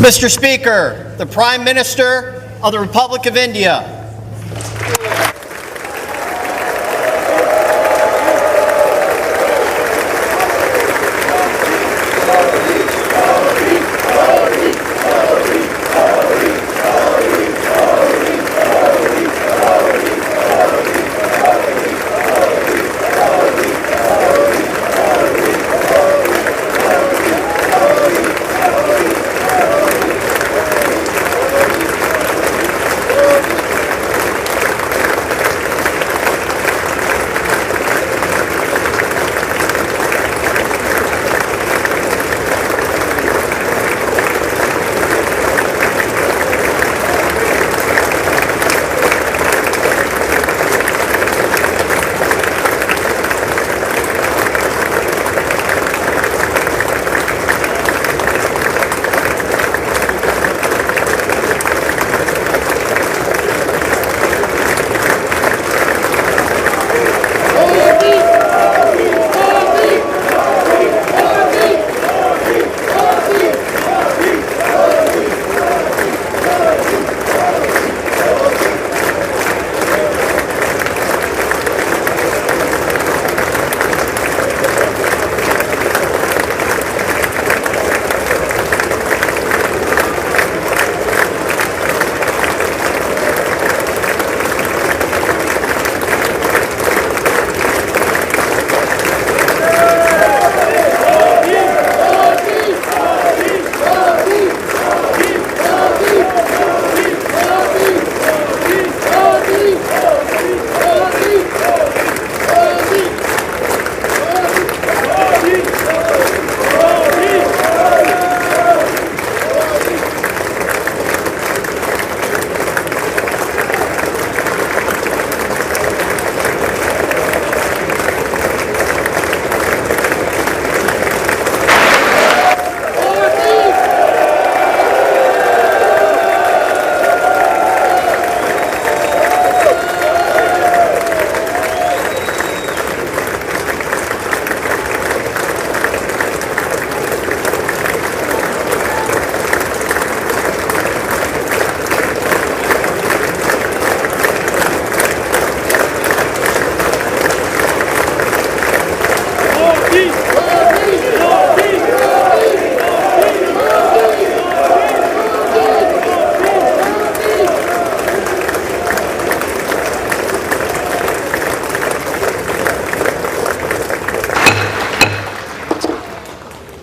Mr. Speaker, the Prime Minister of the Republic of India.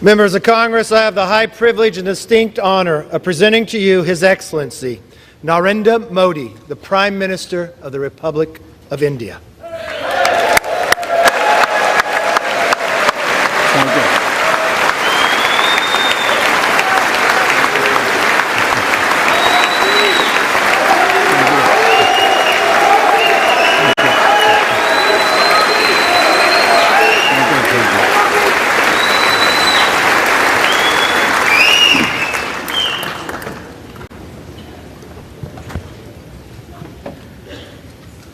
Members of Congress, I have the high privilege and distinct honor of presenting to you His Excellency Narendra Modi, the Prime Minister of the Republic of India.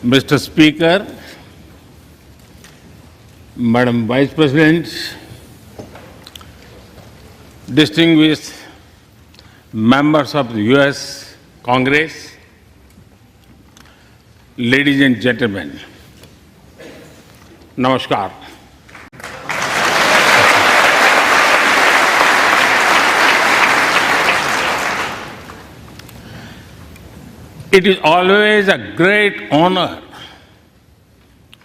Mr. Speaker, Madam Vice President, distinguished members of the US Congress, ladies and gentlemen, Namaskar. It is always a great honor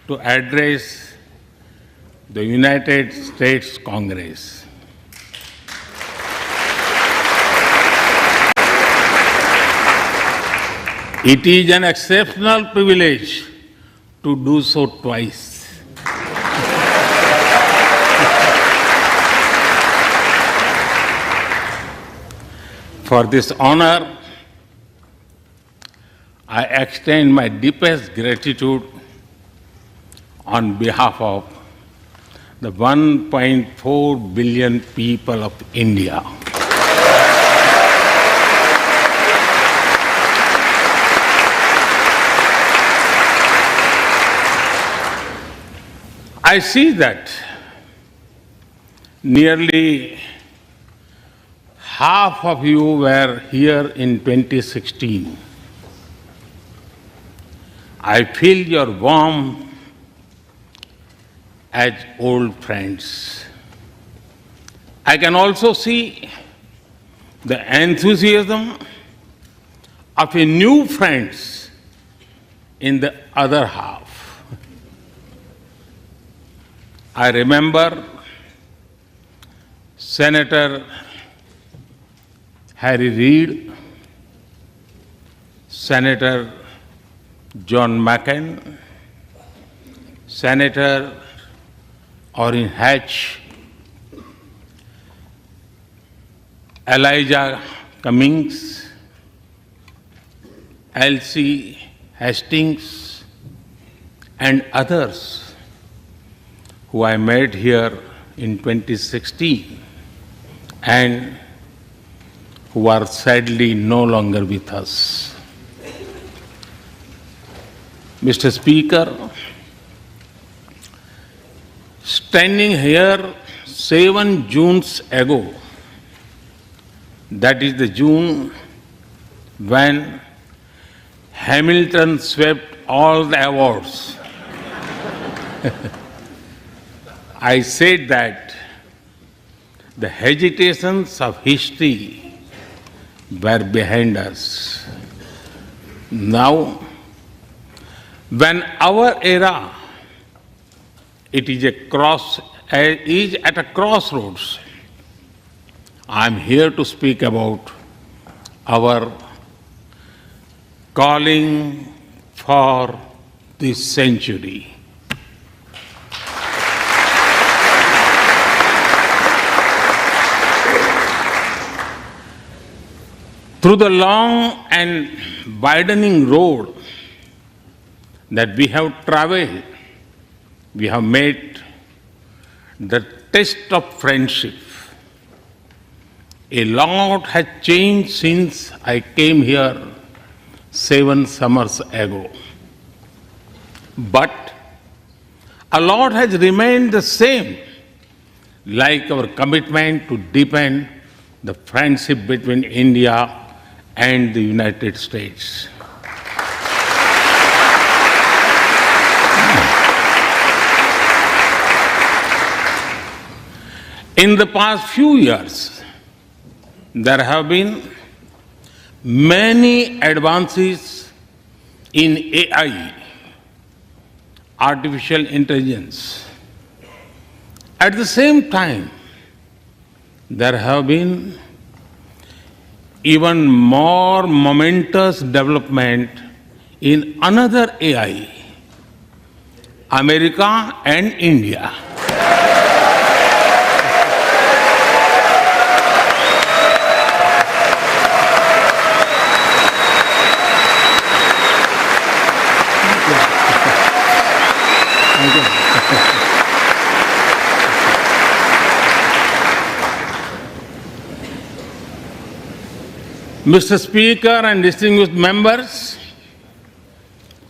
to address the United States Congress. It is an exceptional privilege to do so twice. For this honor, I extend my deepest gratitude on behalf of the 1.4 billion people of India. I see that nearly half of you were here in 2016. I feel your warmth as old friends. I can also see the enthusiasm of a new friends in the other half. I remember Senator Harry Reid, Senator John McCain, Senator Orrin Hatch, Elijah Cummings, Elsie Hastings, and others who I met here in 2016 and who are sadly no longer with us. Mr. Speaker, standing here 7 Junes ago, that is the June when Hamilton swept all the awards, I said that the hesitations of history were behind us. Now, when our era is at a crossroads, I am here to speak about our calling for this century. Through the long and widening road that we have traveled, we have met the test of friendship. A lot has changed since I came here 7 summers ago. But a lot has remained the same, like our commitment to deepen the friendship between India and the United States. In the past few years, there have been many advances in AI, artificial intelligence. At the same time, there have been even more momentous development in another AI, America and India. Mr. Speaker and distinguished members,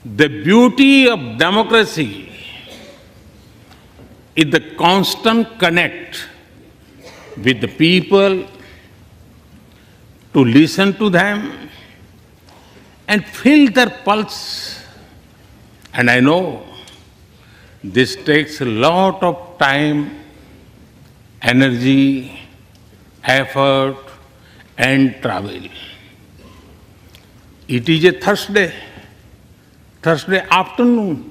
the beauty of democracy is the constant connect with the people, to listen to them and feel their pulse. And I know this takes a lot of time, energy, effort, and travel. It is a Thursday afternoon,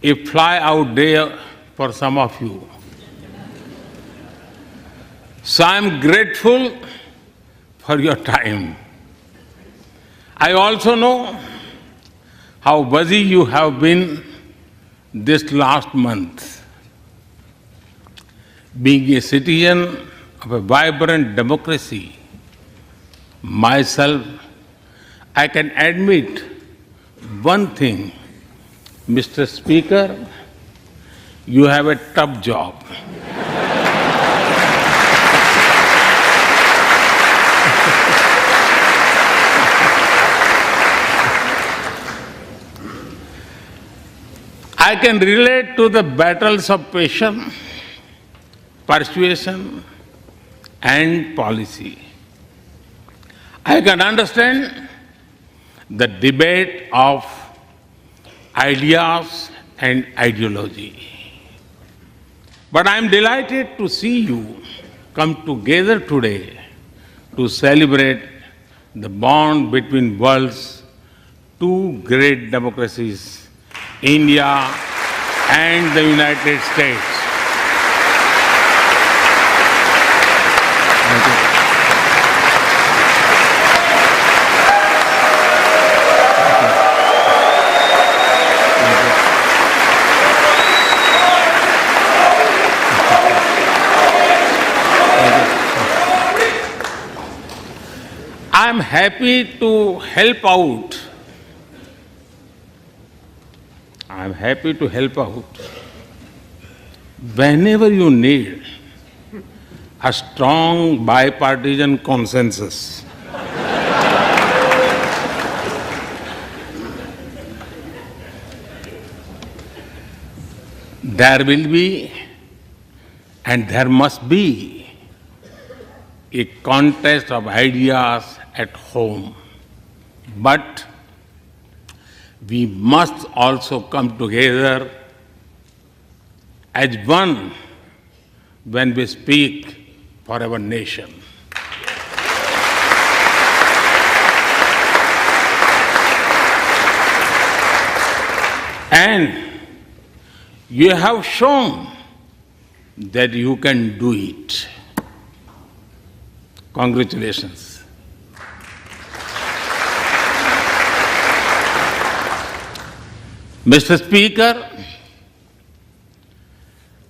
a fly-out day for some of you. So I am grateful for your time. I also know how busy you have been this last month. Being a citizen of a vibrant democracy, myself, I can admit one thing, Mr. Speaker, you have a tough job. I can relate to the battles of patience, persuasion, and policy. I can understand the debate of ideas and ideology. But I am delighted to see you come together today to celebrate the bond between world's two great democracies, India and the United States. Thank you. I'm happy to help out. I'm happy to help out whenever you need a strong bipartisan consensus. There will be and there must be a contest of ideas at home. But we must also come together as one when we speak for our nation. And you have shown that you can do it. Congratulations. Mr. Speaker,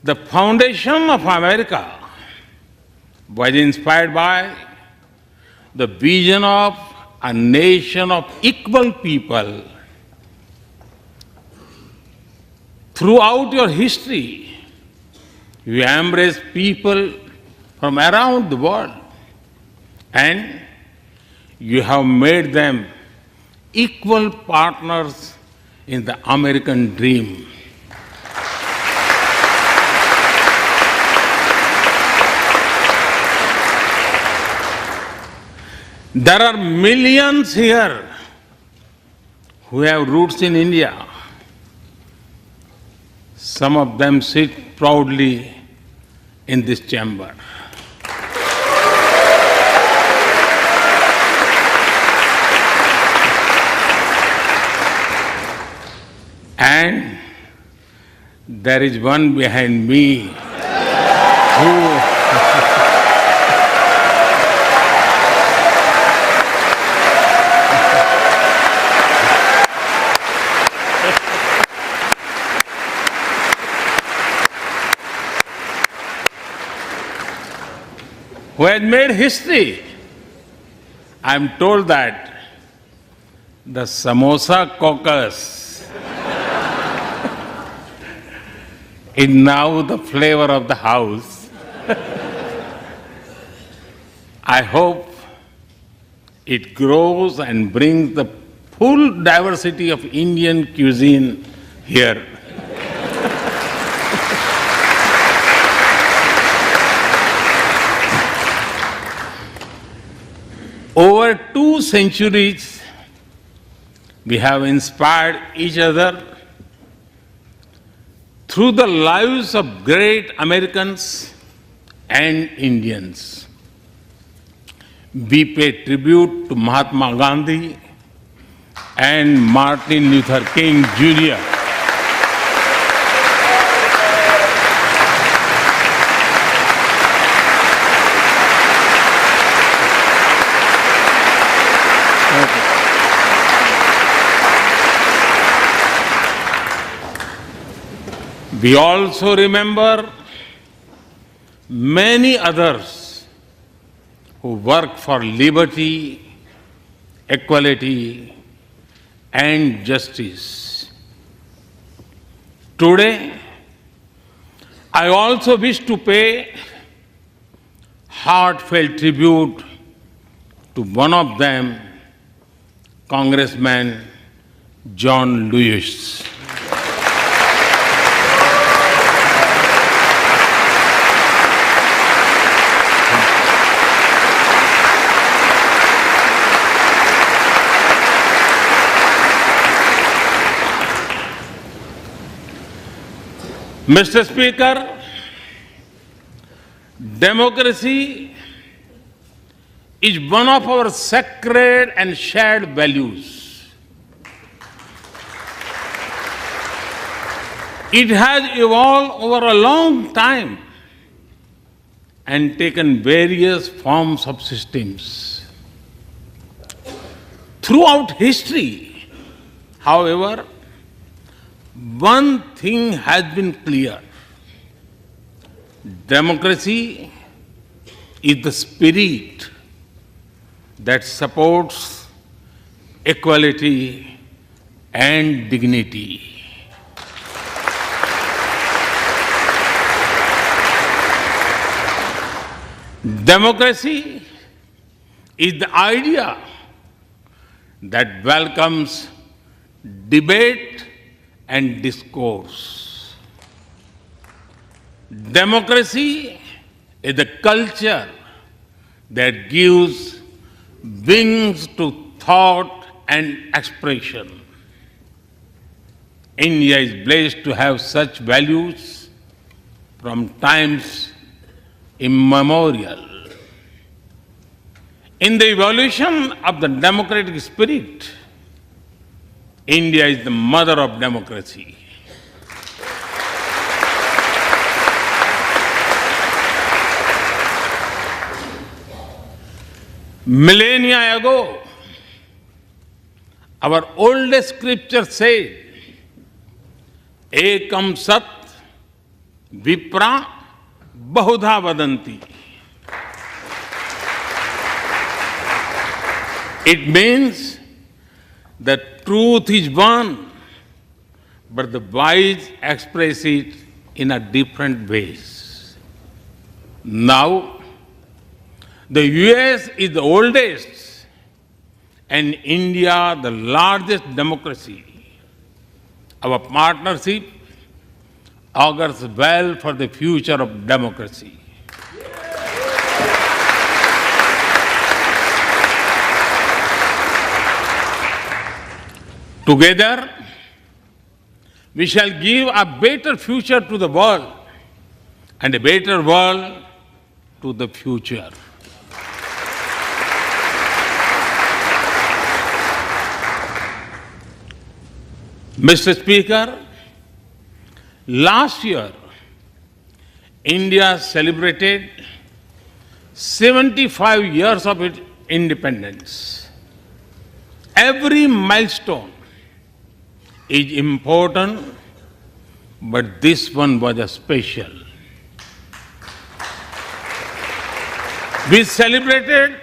the foundation of America was inspired by the vision of a nation of equal people. Throughout your history, you embrace people from around the world and you have made them equal partners in the American dream. There are millions here who have roots in India. Some of them sit proudly in this chamber. And there is one behind me who has made history. I'm told that the Samosa caucus is now the flavor of the house. I hope it grows and brings the full diversity of Indian cuisine here. Over 2 centuries, we have inspired each other through the lives of great Americans and Indians. We pay tribute to Mahatma Gandhi and Martin Luther King Jr. We also remember many others who work for liberty, equality, and justice. Today, I also wish to pay heartfelt tribute to one of them, Congressman John Lewis. Mr. Speaker, democracy is one of our sacred and shared values. It has evolved over a long time and taken various forms of systems. Throughout history, however, one thing has been clear. Democracy is the spirit that supports equality and dignity. Democracy is the idea that welcomes debate and discourse. Democracy is the culture that gives wings to thought and expression. India is blessed to have such values from times immemorial. In the evolution of the democratic spirit, India is the mother of democracy. Millennia ago, our oldest scripture said, Ekam Sat Vipra Bahudha Vadanti. It means that truth is one, but the wise express it in a different ways. Now, the US is the oldest and India the largest democracy. Our partnership augurs well for the future of democracy. Together, we shall give a better future to the world and a better world to the future. Mr. Speaker, last year, India celebrated 75 years of its independence. Every milestone is important, but this one was a special. We celebrated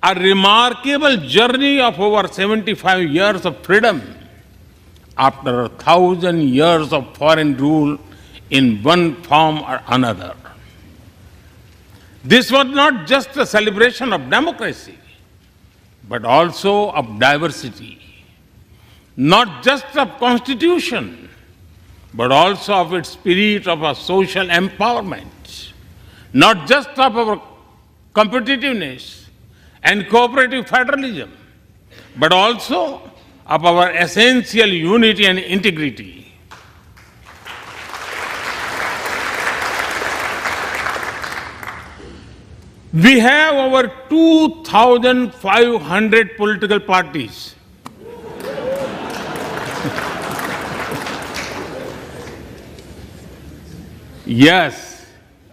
a remarkable journey of over 75 years of freedom after 1,000 years of foreign rule in one form or another. This was not just a celebration of democracy, but also of diversity. Not just of constitution, but also of its spirit of a social empowerment. Not just of our competitiveness and cooperative federalism, but also of our essential unity and integrity. We have over 2,500 political parties. Yes,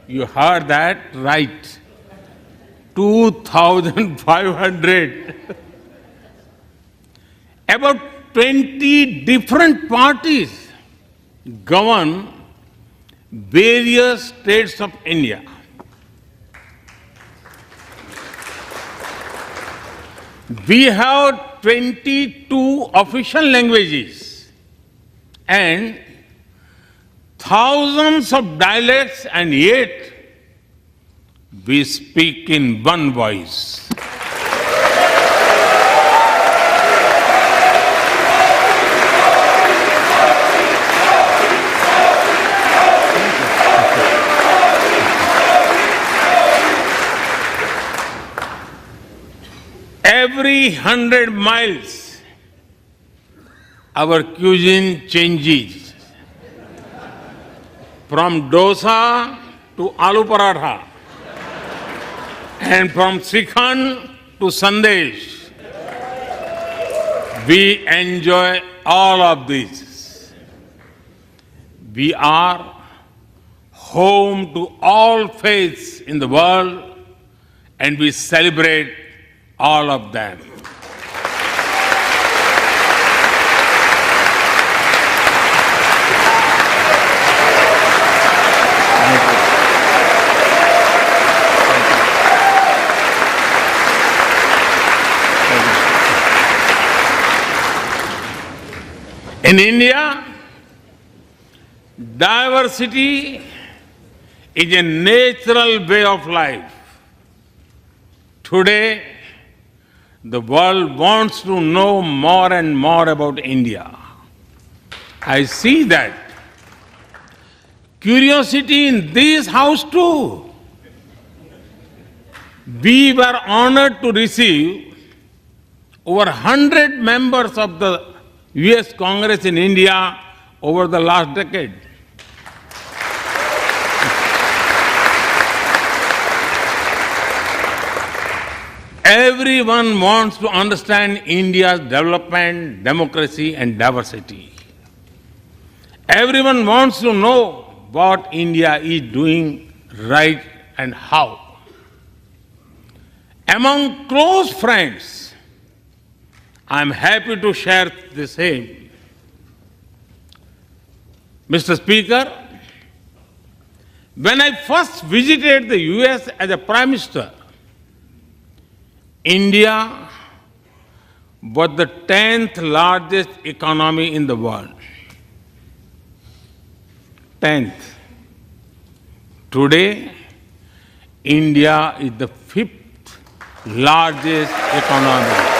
you heard that right. 2,500. About 20 different parties govern various states of India. We have 22 official languages and thousands of dialects, and yet we speak in one voice. Every 100 miles, our cuisine changes. from dosa to aloo paratha, and from Srikhand to Sandesh. We enjoy all of this. We are home to all faiths in the world, and we celebrate all of them. In India, diversity is a natural way of life. Today, the world wants to know more and more about India. I see that curiosity in this house too. We were honored to receive over 100 members of the US Congress in India over the last decade. Everyone wants to understand India's development, democracy, and diversity. Everyone wants to know what India is doing right and how. Among close friends, I am happy to share the same. Mr. Speaker, when I first visited the US as a Prime Minister, India was the 10th largest economy in the world. 10th. Today, India is the 5th largest economy.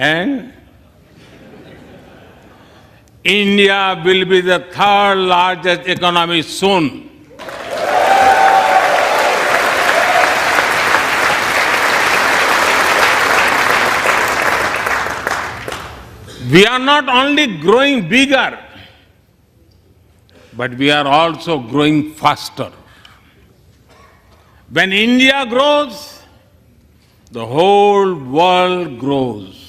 And India will be the 3rd largest economy soon. We are not only growing bigger, but we are also growing faster. When India grows, the whole world grows.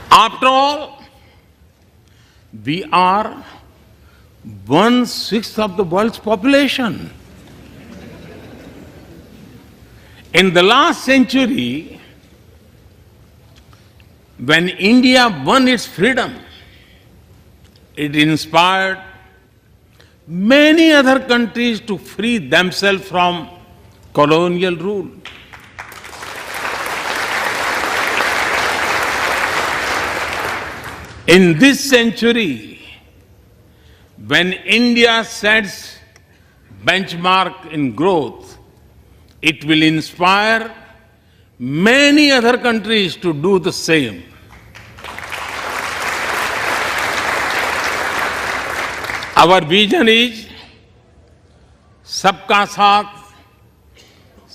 After all, we are 1/6 of the world's population. In the last century, when India won its freedom, it inspired many other countries to free themselves from colonial rule. In this century, when India sets benchmark in growth, it will inspire many other countries to do the same. Our vision is सबका साथ,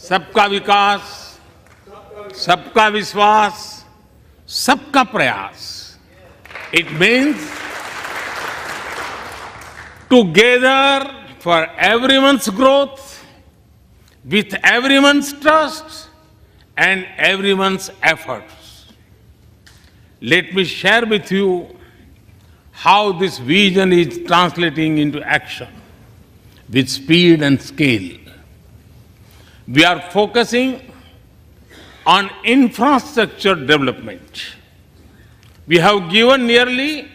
सबका विकास, सबका विश्वास, सबका प्रयास. It means together for everyone's growth, with everyone's trust and everyone's efforts. Let me share with you how this vision is translating into action with speed and scale. We are focusing on infrastructure development. We have given nearly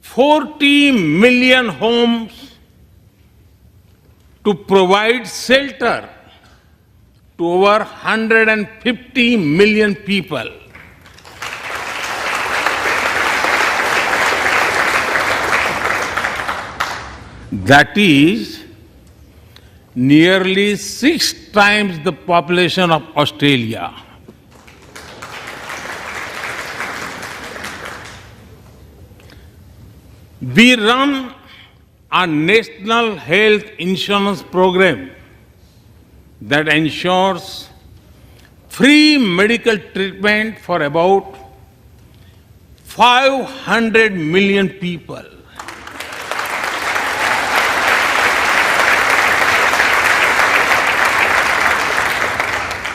40 million homes to provide shelter to over 150 million people. That is nearly 6 times the population of Australia. We run a national health insurance program that ensures free medical treatment for about 500 million people.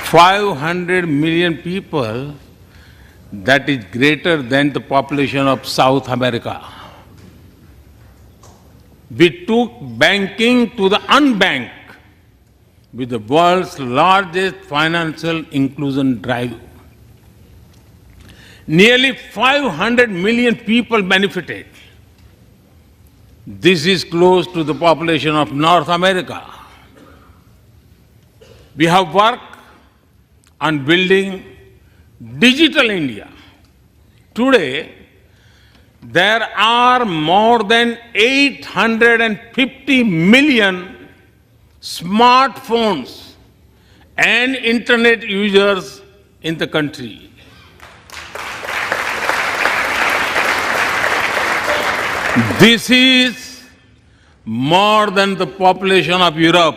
$500 million people, that is greater than the population of South America. We took banking to the unbanked with the world's largest financial inclusion drive. Nearly 500 million people benefited. This is close to the population of North America. We have worked on building Digital India. Today, there are more than 850 million smartphones and internet users in the country. This is more than the population of Europe.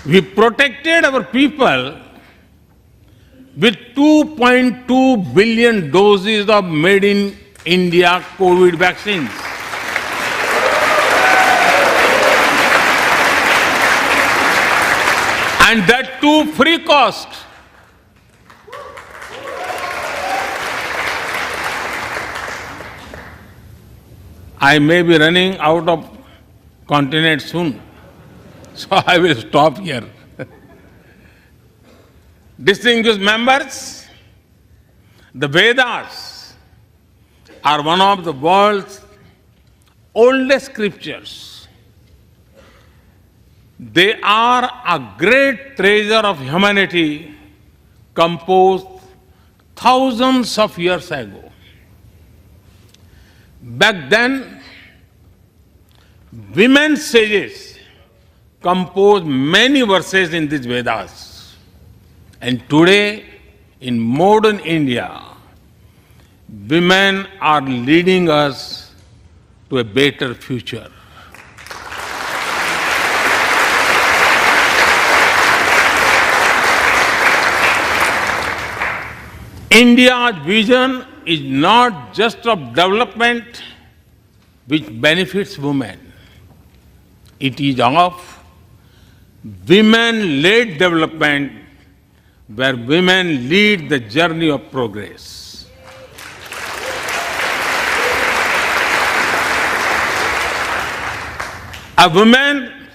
We protected our people with 2.2 billion doses of made in India COVID vaccines. And that too free cost. I may be running out of continent soon, so I will stop here. Distinguished members, the Vedas are one of the world's oldest scriptures. They are a great treasure of humanity composed thousands of years ago. Back then, women sages composed many verses in these Vedas. And today, in modern India, women are leading us to a better future. India's vision is not just of development which benefits women. It is of women-led development where women lead the journey of progress. A woman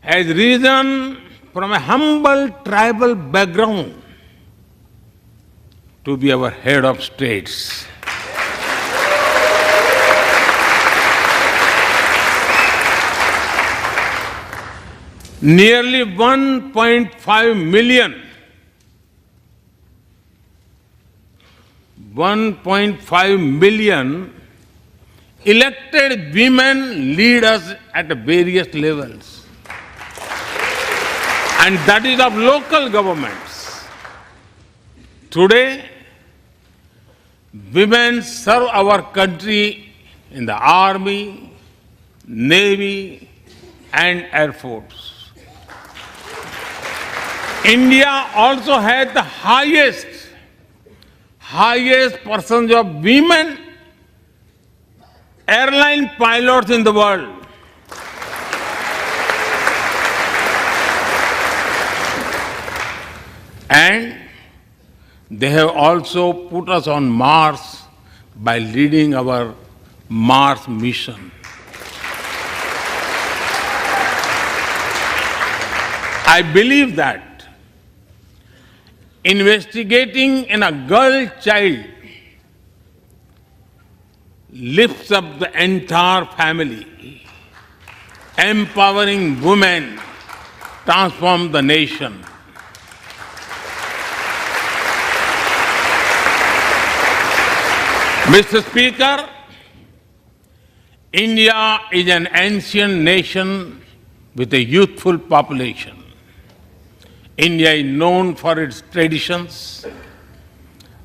has risen from a humble tribal background to be our head of states. Nearly 1.5 million elected women lead us at various levels. And that is of local governments. Today, women serve our country in the Army, Navy, and Air Force. India also has the highest percentage of women airline pilots in the world. And they have also put us on Mars by leading our Mars mission. I believe that investigating in a girl child lifts up the entire family. Empowering women transforms the nation. Mr. Speaker, India is an ancient nation with a youthful population. India is known for its traditions,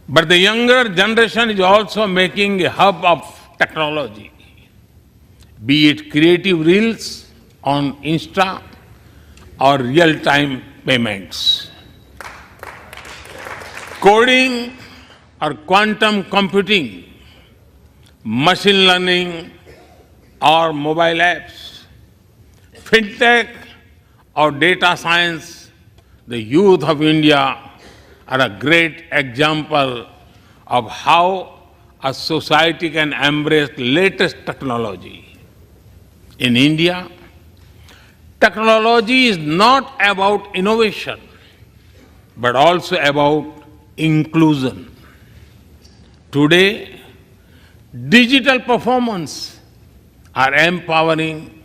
But the younger generation is also making a hub of technology, be it creative reels on Insta or real-time payments. Coding or quantum computing, machine learning or mobile apps, fintech or data science, the youth of India are a great example of how a society can embrace latest technology. In India, technology is not about innovation, but also about inclusion. Today, digital performance are empowering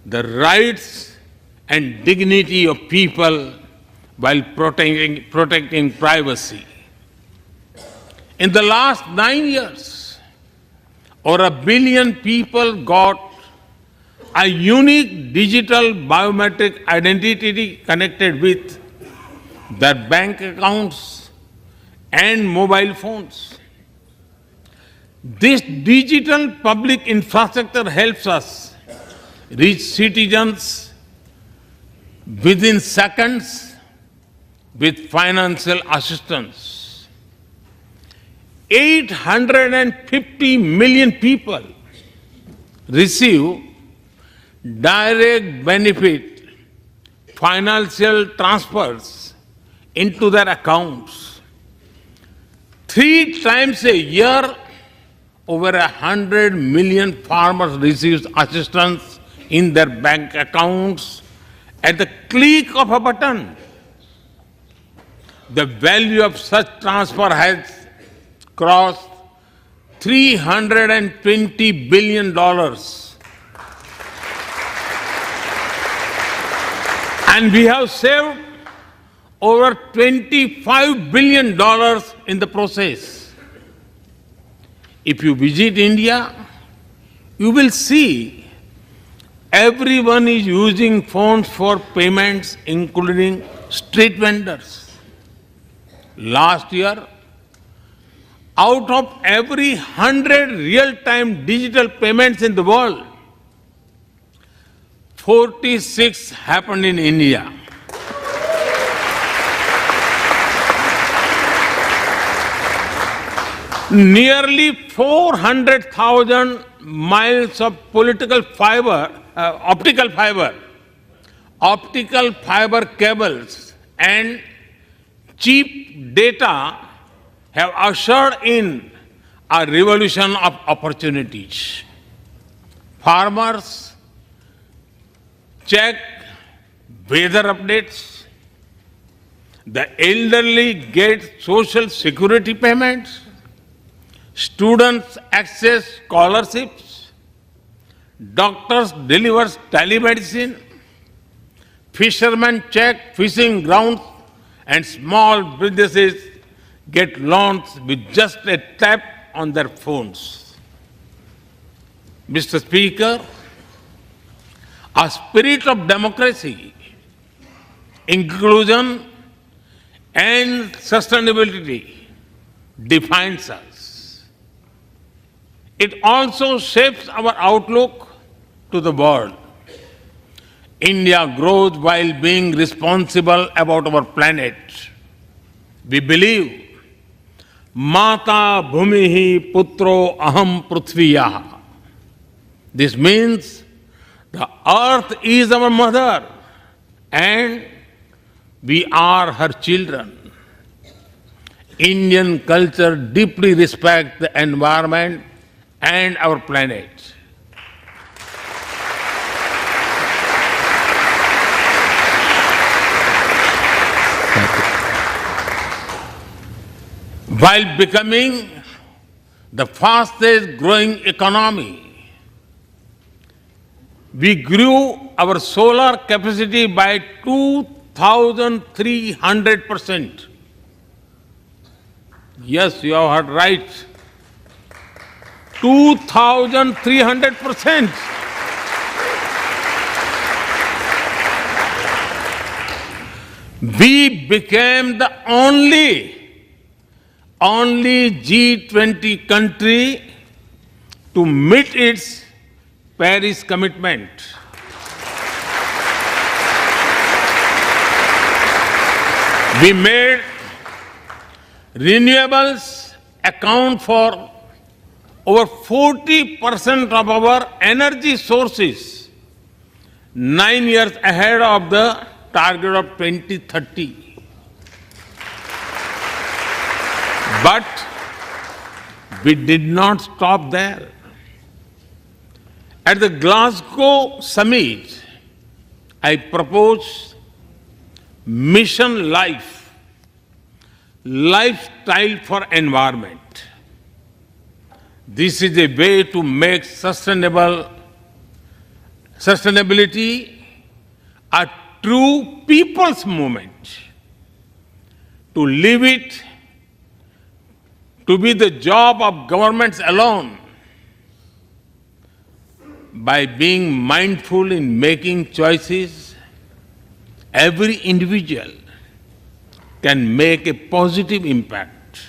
the rights and dignity of people while protecting privacy. In the last 9 years, over 1 billion people got a unique digital biometric identity connected with their bank accounts and mobile phones. This digital public infrastructure helps us reach citizens within seconds with financial assistance. 850 million people receive direct benefit financial transfers into their accounts. 3 times a year, over 100 million farmers receive assistance in their bank accounts at the click of a button. The value of such transfer has crossed $320 billion. And we have saved over $25 billion in the process. If you visit India, you will see everyone is using phones for payments, including street vendors. Last year, out of every 100 real-time digital payments in the world, 46 happened in India. Nearly 400,000 miles of optical fiber cables and cheap data have ushered in a revolution of opportunities. Farmers check weather updates, the elderly get social security payments, students access scholarships, doctors deliver telemedicine, fishermen check fishing grounds, and small businesses get loans with just a tap on their phones. Mr. Speaker, a spirit of democracy, inclusion, and sustainability defines us. It also shapes our outlook to the world. India grows while being responsible about our planet. We believe, Mata Bhumihi Putro Aham Prithviyah. This means the earth is our mother and we are her children. Indian culture deeply respects the environment and our planet. While becoming the fastest growing economy, we grew our solar capacity by 2,300%. Yes, you have heard right. 2,300%. We became the only only G20 country to meet its Paris commitment. We made renewables account for over 40% of our energy sources, 9 years ahead of the target of 2030. But we did not stop there. At the Glasgow summit, I proposed Mission Life, lifestyle for environment. This is a way to make sustainability a true people's movement. To leave it to be the job of governments alone, by being mindful in making choices, every individual can make a positive impact.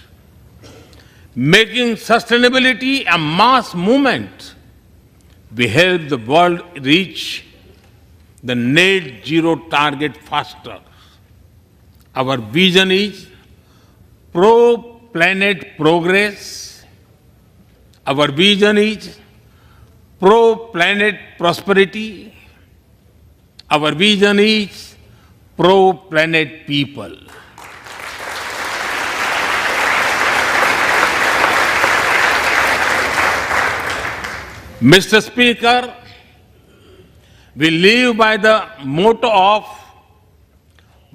Making sustainability a mass movement, we help the world reach the net zero target faster. Our vision is pro-planet progress. Our vision is pro-planet prosperity. Our vision is pro-planet people. Mr. Speaker, we live by the motto of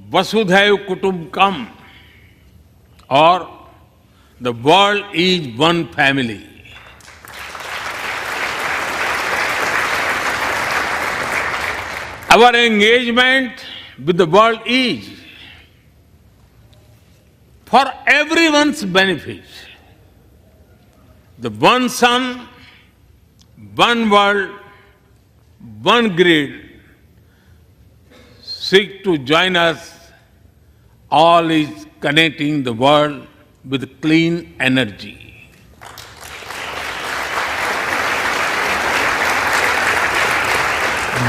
Vasudhaiv Kutumbakam, or the world is one family. Our engagement with the world is for everyone's benefit. The one sun, one world, one grid seek to join us. All is connecting the world with clean energy.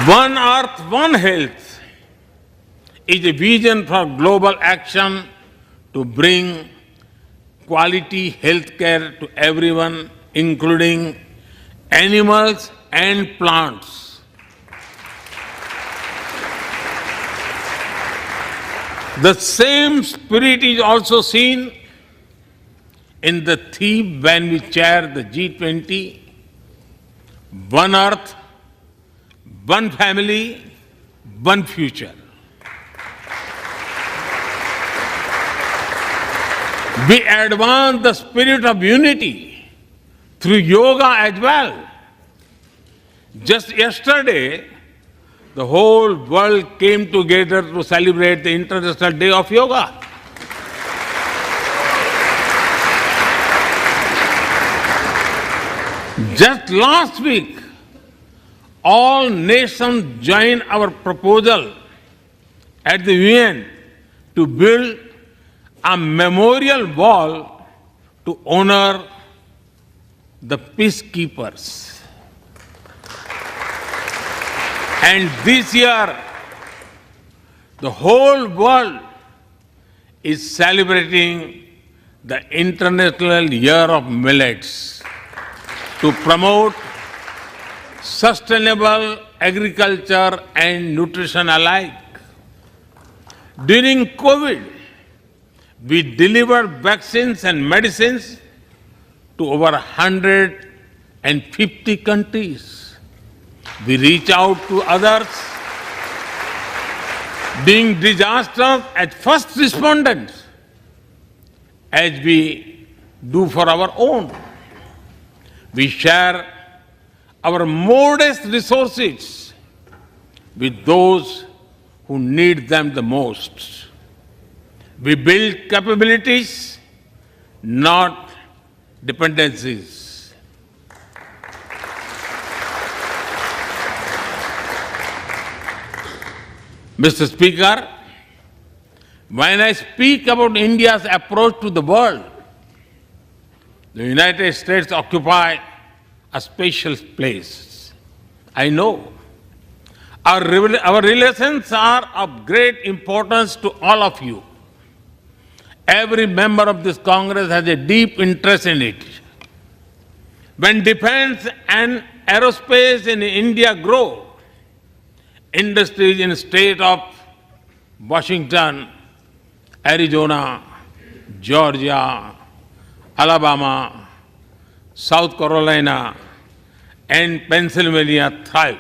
One Earth, One Health is a vision for global action to bring quality health care to everyone, including animals and plants. The same spirit is also seen in the theme when we chair the G20, One Earth, One Family, One Future. We advance the spirit of unity through yoga as well. Just yesterday, the whole world came together to celebrate the International Day of Yoga. Just last week, all nations joined our proposal at the UN to build a memorial wall to honor the peacekeepers. And this year, the whole world is celebrating the International Year of Millets to promote sustainable agriculture and nutrition alike. During COVID, we delivered vaccines and medicines to over 150 countries. We reach out to others, being disasters as first responders, as we do for our own. We share our modest resources with those who need them the most. We build capabilities, not dependencies. Mr. Speaker, when I speak about India's approach to the world, the United States occupy a special place. I know. Our relations are of great importance to all of you. Every member of this Congress has a deep interest in it. When defense and aerospace in India grow, industries in the state of Washington, Arizona, Georgia, Alabama, South Carolina, and Pennsylvania thrive.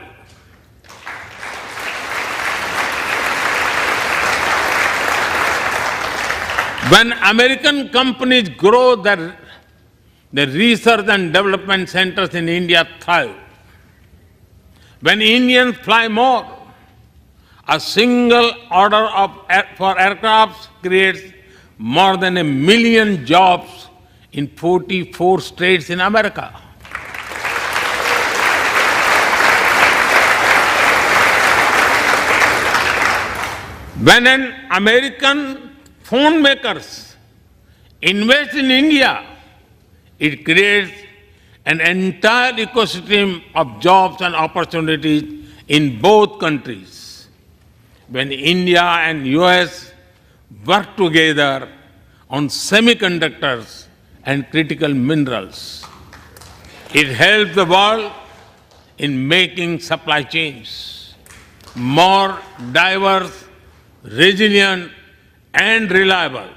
When American companies grow, their research and development centers in India thrive. When Indians fly more, a single order for aircrafts creates more than 1 million jobs in 44 states in America. When an American phone makers invest in India, it creates an entire ecosystem of jobs and opportunities in both countries. When India and US work together on semiconductors and critical minerals, it helps the world in making supply chains more diverse, resilient, and reliable.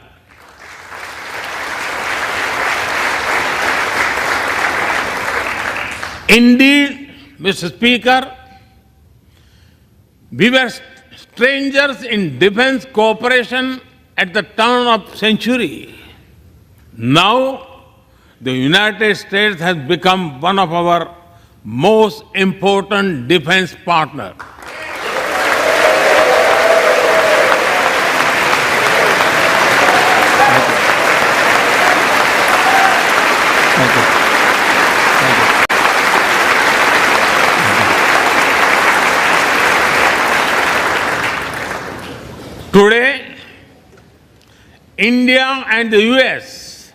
Indeed, Mr. Speaker, we were strangers in defense cooperation at the turn of century. Now, the United States has become one of our most important defense partners. Today, India and the US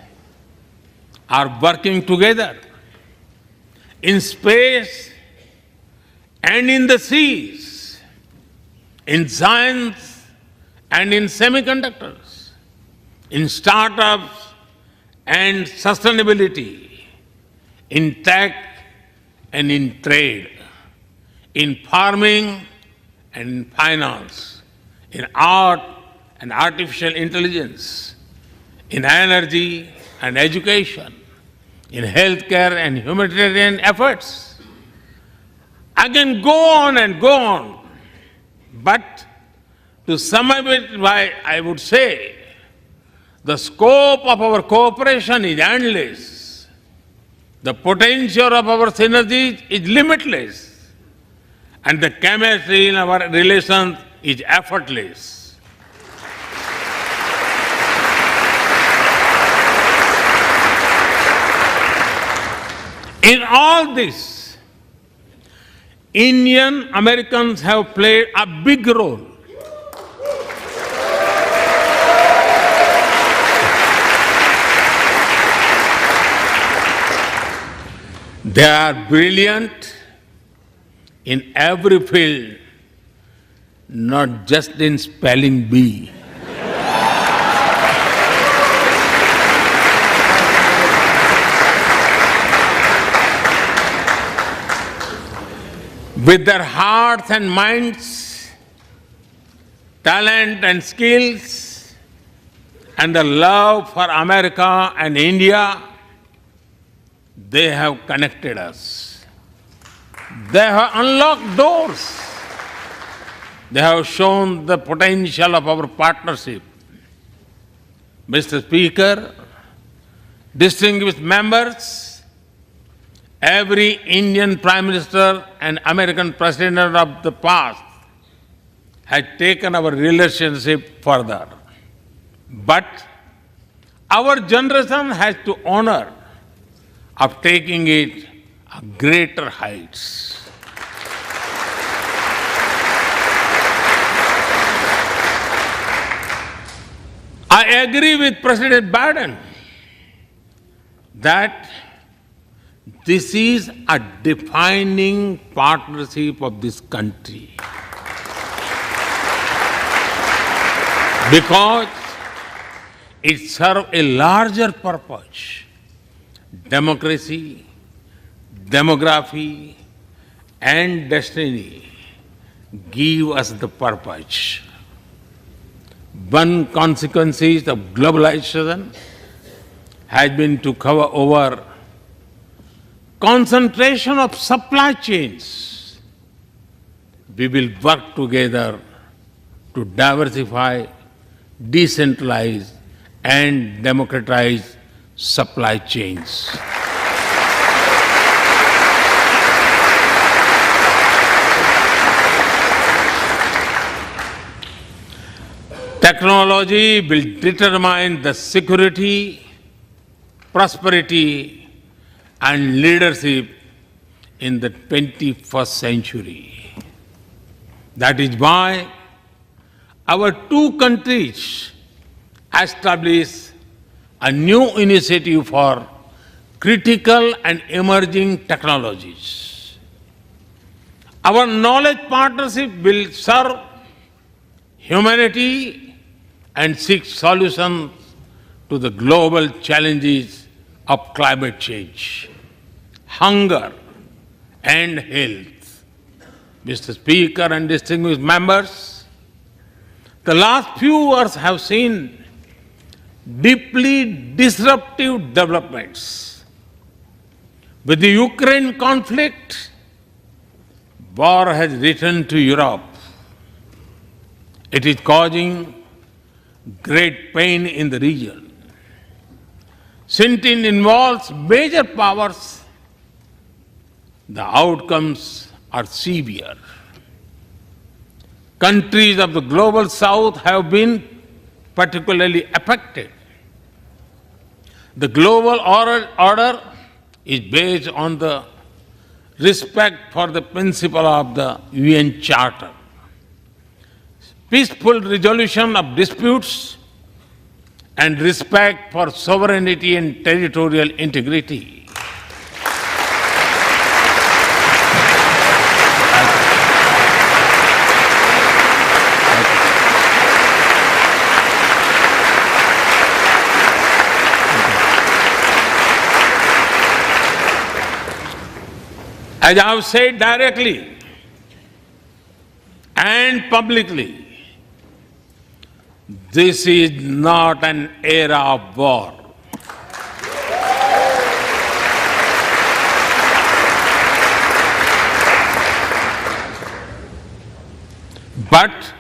are working together in space and in the seas, in science and in semiconductors, in startups and sustainability, in tech and in trade, in farming and in finance, in art and artificial intelligence, in energy and education, in healthcare and humanitarian efforts. I can go on and go on, but to sum up it, I would say the scope of our cooperation is endless. The potential of our synergies is limitless, and the chemistry in our relations is effortless. In all this, Indian Americans have played a big role. They are brilliant in every field, not just in spelling bee. With their hearts and minds, talent and skills, and the love for America and India, they have connected us. They have unlocked doors. They have shown the potential of our partnership. Mr. Speaker, distinguished members, every Indian Prime Minister and American President of the past has taken our relationship further. But our generation has to honor of taking it to greater heights. I agree with President Biden that this is a defining partnership of this country. Because it serves a larger purpose. Democracy, demography, and destiny give us the purpose. One consequence of globalization has been to cover over concentration of supply chains. We will work together to diversify, decentralize, and democratize supply chains. Technology will determine the security, prosperity, and leadership in the 21st century. That is why our two countries established a new initiative for critical and emerging technologies. Our knowledge partnership will serve humanity and seek solutions to the global challenges of climate change, hunger, and health. Mr. Speaker and distinguished members, the last few years have seen deeply disruptive developments. With the Ukraine conflict, war has returned to Europe. It is causing great pain in the region. Since it involves major powers, the outcomes are severe. Countries of the global south have been particularly affected. The global order is based on the respect for the principle of the UN Charter, peaceful resolution of disputes, and respect for sovereignty and territorial integrity. As I have said directly and publicly, this is not an era of war. But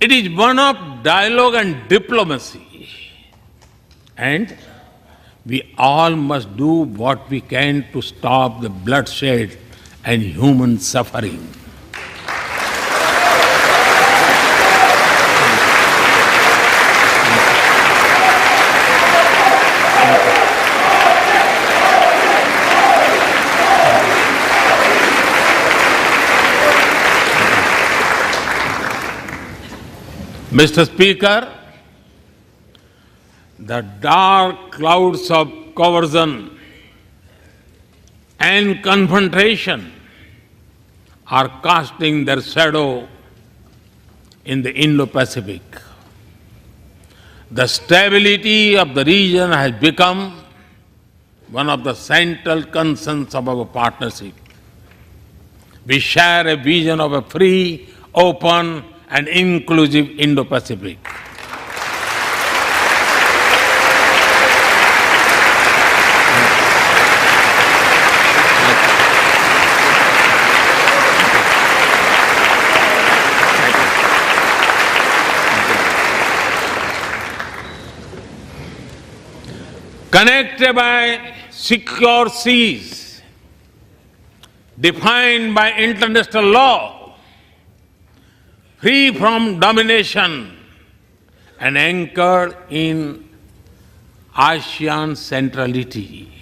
it is one of dialogue and diplomacy. And we all must do what we can to stop the bloodshed and human suffering. Mr. Speaker, the dark clouds of coercion and confrontation are casting their shadow in the Indo-Pacific. The stability of the region has become one of the central concerns of our partnership. We share a vision of a free, open, and inclusive Indo-Pacific. Connected by secure seas, defined by international law, free from domination, and anchored in ASEAN centrality.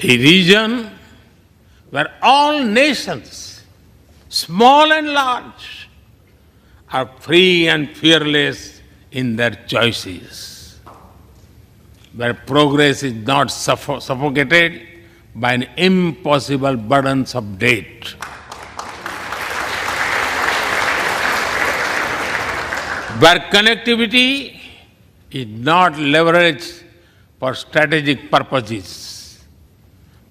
A region where all nations, small and large, are free and fearless in their choices, where progress is not suffocated by an impossible burdens of debt. Where connectivity is not leveraged for strategic purposes,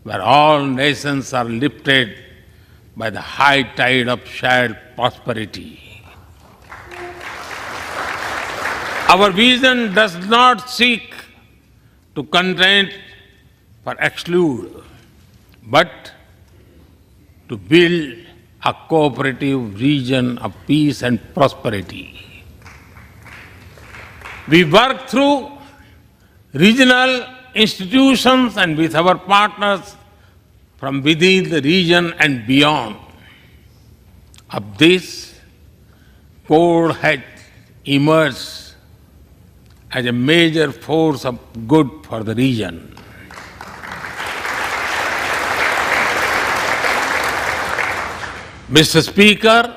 where all nations are lifted by the high tide of shared prosperity. Our vision does not seek to contain or exclude, but to build a cooperative region of peace and prosperity. We work through regional institutions and with our partners from within the region and beyond. Of this, Code has emerged as a major force of good for the region. Mr. Speaker,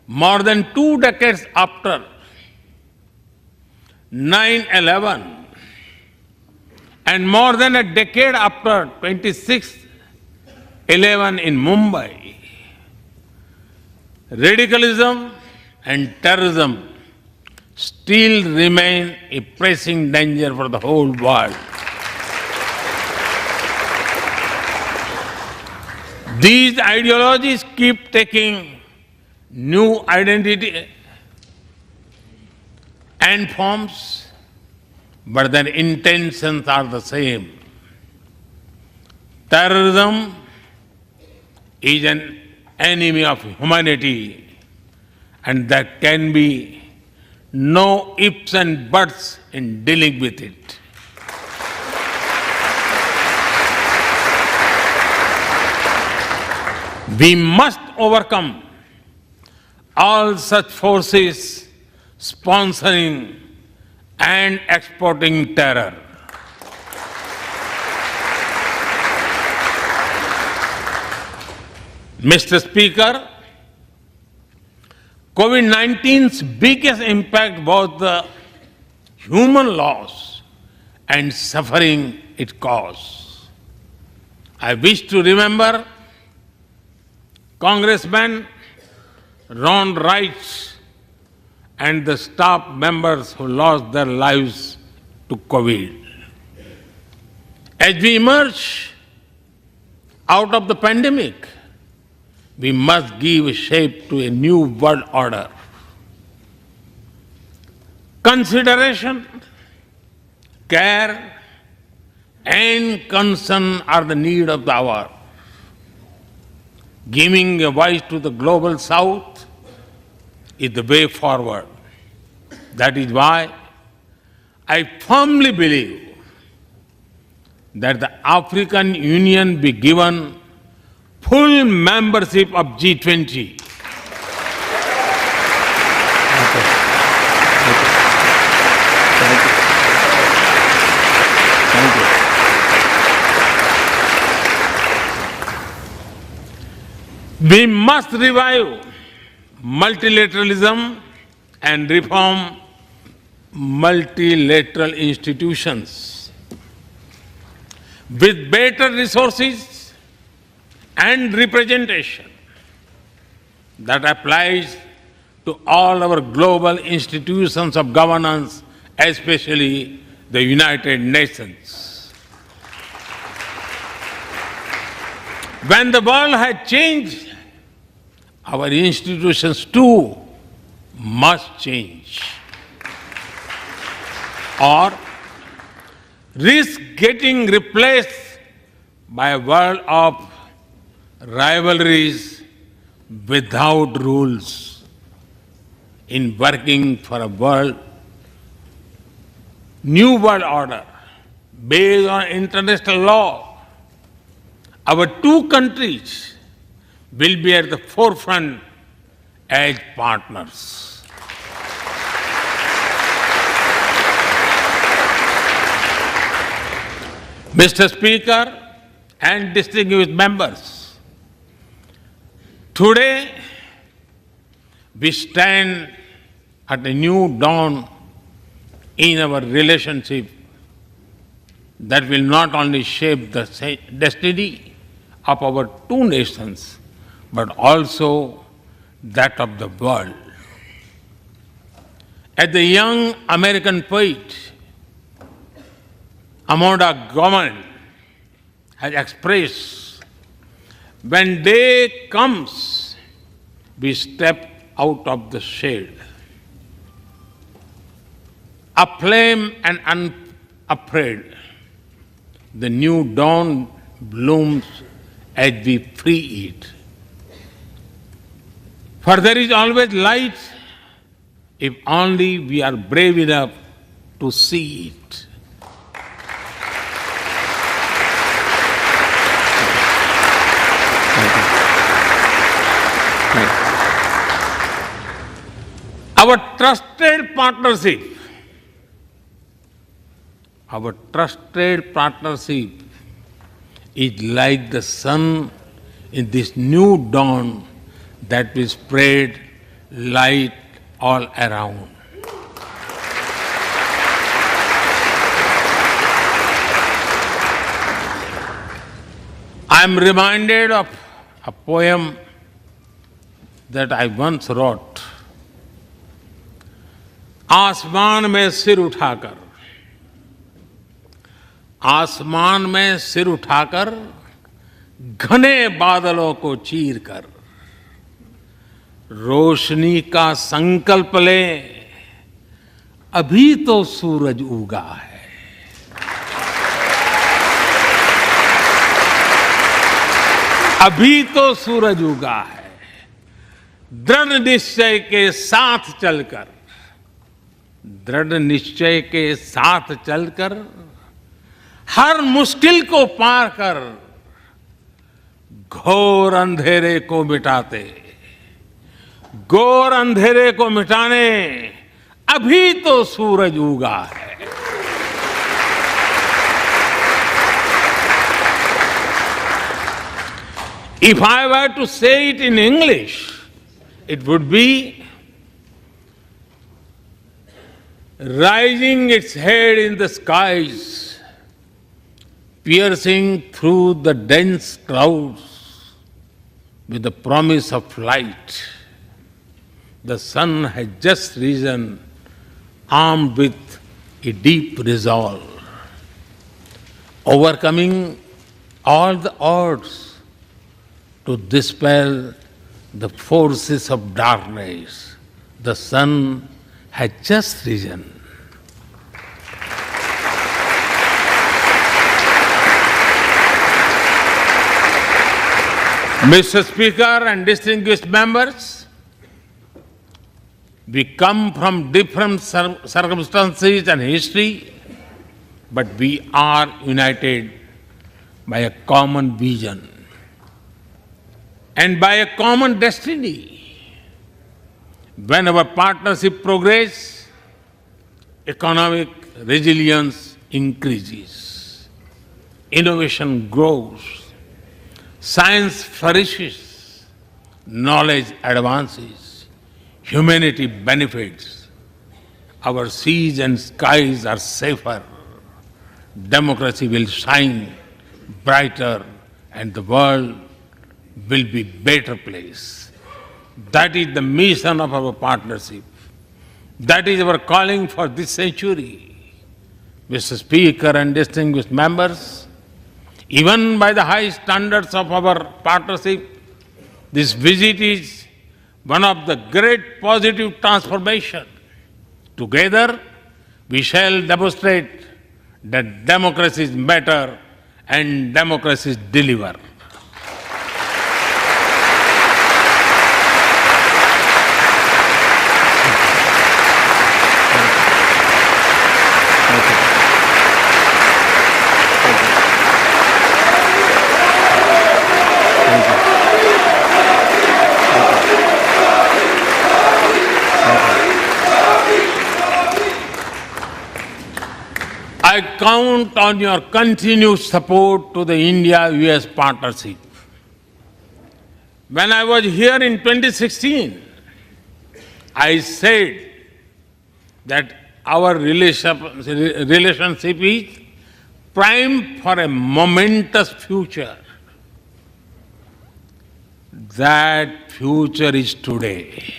more than 2 decades after 9/11 and more than a decade after 26/11 in Mumbai, radicalism and terrorism still remain a pressing danger for the whole world. These ideologies keep taking new identity and forms, but their intentions are the same. Terrorism is an enemy of humanity, and there can be no ifs and buts in dealing with it. We must overcome all such forces sponsoring and exporting terror. Mr. Speaker, COVID-19's biggest impact was the human loss and suffering it caused. I wish to remember Congressman Ron Wright and the staff members who lost their lives to COVID. As we emerge out of the pandemic, we must give shape to a new world order. Consideration, care, and concern are the need of the hour. Giving a voice to the global south is the way forward. That is why I firmly believe that the African Union be given full membership of G20. We must revive multilateralism and reform multilateral institutions with better resources and representation that applies to all our global institutions of governance, especially the United Nations. When the world has changed, our institutions too must change, or risk getting replaced by a world of rivalries without rules. In working for a new world order based on international law, our two countries will be at the forefront as partners. Mr. Speaker and distinguished members, today we stand at a new dawn in our relationship that will not only shape the destiny of our two nations, but also that of the world. As the young American poet Amanda Gorman has expressed, when day comes, we step out of the shade. Aflame and unafraid, the new dawn blooms as we free it. For there is always light if only we are brave enough to see it. Our trusted partnership is like the sun in this new dawn that will spread light all around. I am reminded of a poem that I once wrote. आसमान में सिर उठाकर, आसमान में सिर उठाकर, घने बादलों को चीर कर, रोशनी का संकल्प ले, अभी तो सूरज उगा है। अभी तो सूरज उगा है। दृढ़ निश्चय के साथ चलकर, दृढ़ निश्चय के साथ चलकर, हर मुश्किल को पार कर, घोर अंधेरे को मिटाते, घोर अंधेरे को मिटाने अभी तो सूरज उगा है। If I were to say it in English, it would be rising its head in the skies, piercing through the dense clouds with the promise of light. The sun has just risen, armed with a deep resolve, overcoming all the odds to dispel the forces of darkness. The sun has just risen. Mr. Speaker and distinguished members, we come from different circumstances and history, but we are united by a common vision and by a common destiny. When our partnership progresses, economic resilience increases, innovation grows, science flourishes, knowledge advances, humanity benefits, our seas and skies are safer, democracy will shine brighter, and the world will be a better place. That is the mission of our partnership. That is our calling for this century. Mr. Speaker and distinguished members, even by the high standards of our partnership, this visit is one of the great positive transformation. Together, we shall demonstrate that democracy is better and democracy is deliver. I count on your continued support to the India-US partnership. When I was here in 2016, I said that our relationship is primed for a momentous future. That future is today.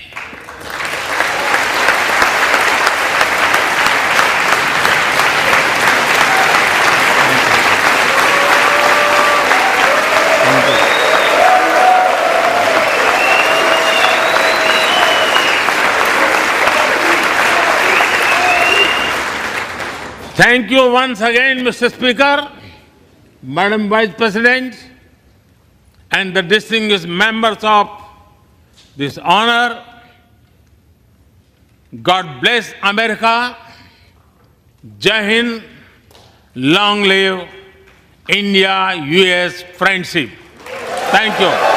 Thank you once again, Mr. Speaker, Madam Vice President, and the distinguished members of this honor. God bless America. Jai Hind. Long live India-US friendship. Thank you.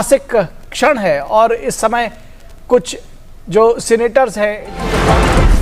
ऐतिहासिक क्षण है और इस समय कुछ जो senators हैं